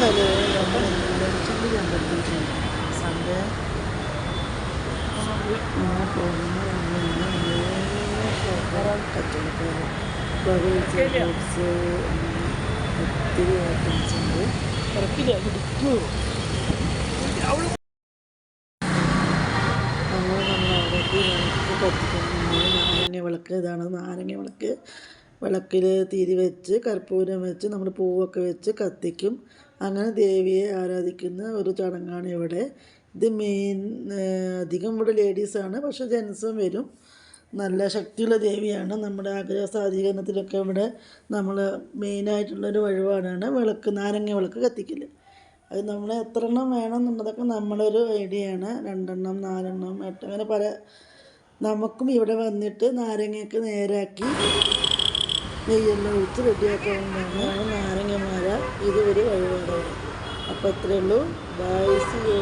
Hello, നമ്മൾ ഇലക്ഷൻ്റെ കണ്ടെത്തിയിട്ടുണ്ട് സൺഡേ ഇങ്ങനെ പോകുന്ന കച്ചവടക്കാർ ബബിൾസ് ഫ്രൂട്ട്സ് ഒത്തിരി ഐറ്റംസ് ഉണ്ട്. നമ്മളവിടേക്ക് വിളക്ക് കത്തിക്കുന്നു. നാരങ്ങ വിളക്ക്, ഇതാണ് നാരങ്ങ വിളക്ക്. വിളക്കിൽ തിരി വെച്ച് കർപ്പൂരം വെച്ച് നമ്മൾ പൂവൊക്കെ വെച്ച് കത്തിക്കും. അങ്ങനെ ദേവിയെ ആരാധിക്കുന്ന ഒരു ചടങ്ങാണ് ഇവിടെ. ഇത് മെയിൻ അധികം ഇവിടെ ലേഡീസാണ്, പക്ഷേ ജെൻസും വരും. നല്ല ശക്തിയുള്ള ദേവിയാണ്. നമ്മുടെ ആഗ്രഹ സാധീകരണത്തിലൊക്കെ ഇവിടെ നമ്മൾ മെയിനായിട്ടുള്ളൊരു വഴിപാടാണ് വിളക്ക്, നാരങ്ങ വിളക്ക് കത്തിക്കൽ. അത് നമ്മൾ എത്ര എണ്ണം വേണം എന്നുള്ളതൊക്കെ നമ്മളൊരു ഐഡിയയാണ്. 2 എണ്ണം 4 എണ്ണം 8 അങ്ങനെ പല. നമുക്കും ഇവിടെ വന്നിട്ട് നാരങ്ങയൊക്കെ നേരാക്കി നെയ്യെല്ലാം ഒഴിച്ച് റെഡിയാക്കാവുന്നതാണ് നാരങ്ങമാല. ഇത് ഒരു വഴിപാടാണ്. അപ്പോൾ അത്രയേ ഉള്ളൂ. Bye, see U.